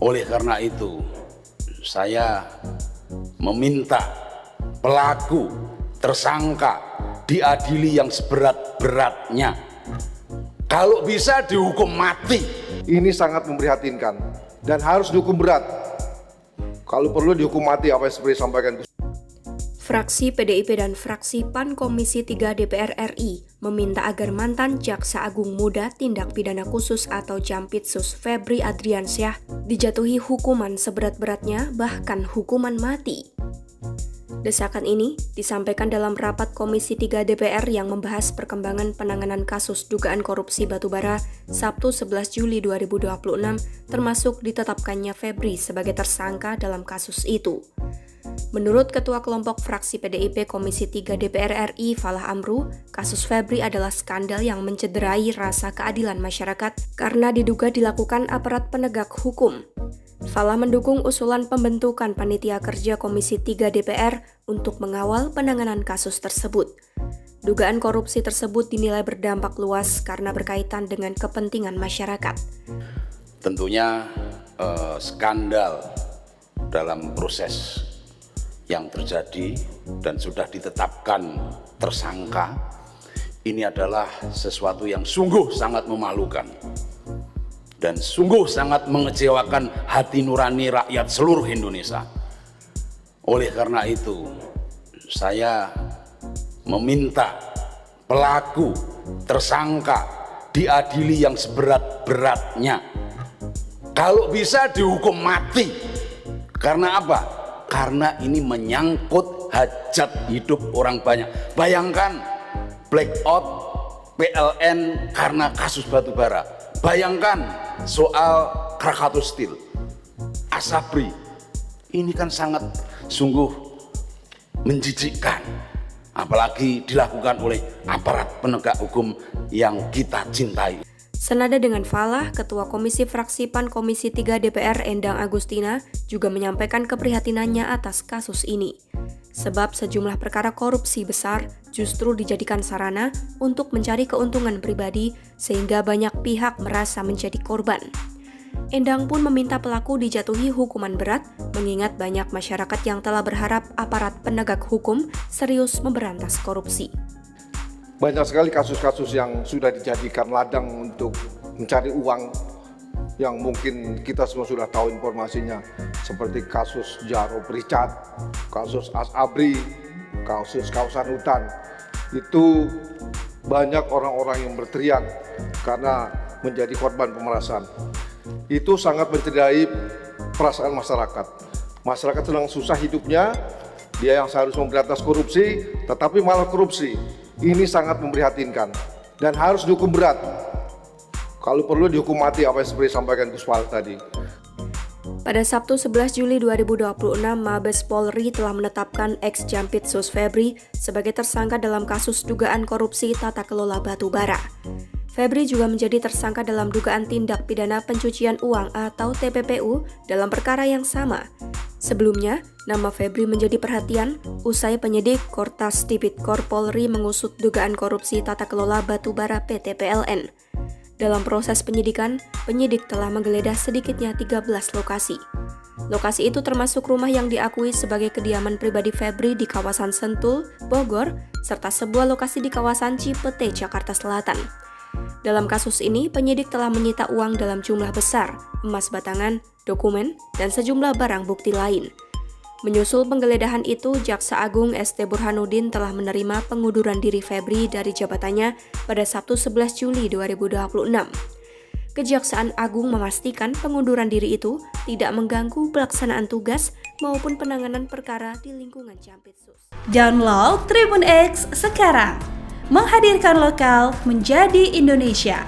Oleh karena itu, saya meminta pelaku tersangka diadili yang seberat-beratnya. Kalau bisa dihukum mati. Ini sangat memprihatinkan dan harus dihukum berat. Kalau perlu dihukum mati, apa yang seperti disampaikan. Fraksi PDIP dan fraksi PAN Komisi 3 DPR RI meminta agar mantan Jaksa Agung Muda Tindak Pidana Khusus atau Jampitsus Febri Adriansyah dijatuhi hukuman seberat-beratnya, bahkan hukuman mati. Desakan ini disampaikan dalam rapat Komisi 3 DPR yang membahas perkembangan penanganan kasus dugaan korupsi batubara Sabtu 11 Juli 2026, termasuk ditetapkannya Febri sebagai tersangka dalam kasus itu. Menurut Ketua Kelompok Fraksi PDIP Komisi 3 DPR RI Falah Amru, kasus Febri adalah skandal yang mencederai rasa keadilan masyarakat karena diduga dilakukan aparat penegak hukum. Falah mendukung usulan pembentukan Panitia Kerja Komisi 3 DPR untuk mengawal penanganan kasus tersebut. Dugaan korupsi tersebut dinilai berdampak luas karena berkaitan dengan kepentingan masyarakat. Tentunya skandal dalam proses yang terjadi dan sudah ditetapkan tersangka ini adalah sesuatu yang sungguh sangat memalukan dan sungguh sangat mengecewakan hati nurani rakyat seluruh Indonesia. Oleh karena itu, saya meminta pelaku tersangka diadili yang seberat-beratnya. Kalau bisa dihukum mati. Karena apa? Karena ini menyangkut hajat hidup orang banyak. Bayangkan blackout PLN karena kasus batubara. Bayangkan soal Krakatau Steel, Asabri. Ini kan sangat sungguh menjijikkan. Apalagi dilakukan oleh aparat penegak hukum yang kita cintai. Senada dengan Falah, Ketua Komisi Fraksi PAN Komisi 3 DPR Endang Agustina juga menyampaikan keprihatinannya atas kasus ini. Sebab sejumlah perkara korupsi besar justru dijadikan sarana untuk mencari keuntungan pribadi sehingga banyak pihak merasa menjadi korban. Endang pun meminta pelaku dijatuhi hukuman berat mengingat banyak masyarakat yang telah berharap aparat penegak hukum serius memberantas korupsi. Banyak sekali kasus-kasus yang sudah dijadikan ladang untuk mencari uang yang mungkin kita semua sudah tahu informasinya, seperti kasus Jaro Pricat, kasus Asabri, kasus kawasan hutan. Itu banyak orang-orang yang berteriak karena menjadi korban pemerasan. Itu sangat mencederai perasaan masyarakat. Masyarakat sedang susah hidupnya, dia yang seharusnya memberantas korupsi, tetapi malah korupsi. Ini sangat memprihatinkan dan harus dihukum berat. Kalau perlu dihukum mati, apa yang seperti disampaikan Gus Fal tadi. Pada Sabtu 11 Juli 2026, Mabes Polri telah menetapkan ex-Jampitsus Febri sebagai tersangka dalam kasus dugaan korupsi tata kelola batubara. Febri juga menjadi tersangka dalam dugaan tindak pidana pencucian uang atau TPPU dalam perkara yang sama. Sebelumnya, nama Febri menjadi perhatian usai penyidik Kortas Tipikor Polri mengusut dugaan korupsi tata kelola batubara PT PLN. Dalam proses penyidikan, penyidik telah menggeledah sedikitnya 13 lokasi. Lokasi itu termasuk rumah yang diakui sebagai kediaman pribadi Febri di kawasan Sentul, Bogor, serta sebuah lokasi di kawasan Cipete, Jakarta Selatan. Dalam kasus ini, penyidik telah menyita uang dalam jumlah besar, emas batangan, dokumen, dan sejumlah barang bukti lain. Menyusul penggeledahan itu, Jaksa Agung ST Burhanuddin telah menerima pengunduran diri Febri dari jabatannya pada Sabtu 11 Juli 2026. Kejaksaan Agung memastikan pengunduran diri itu tidak mengganggu pelaksanaan tugas maupun penanganan perkara di lingkungan Jampitsus. Download Tribun X sekarang, menghadirkan lokal menjadi Indonesia.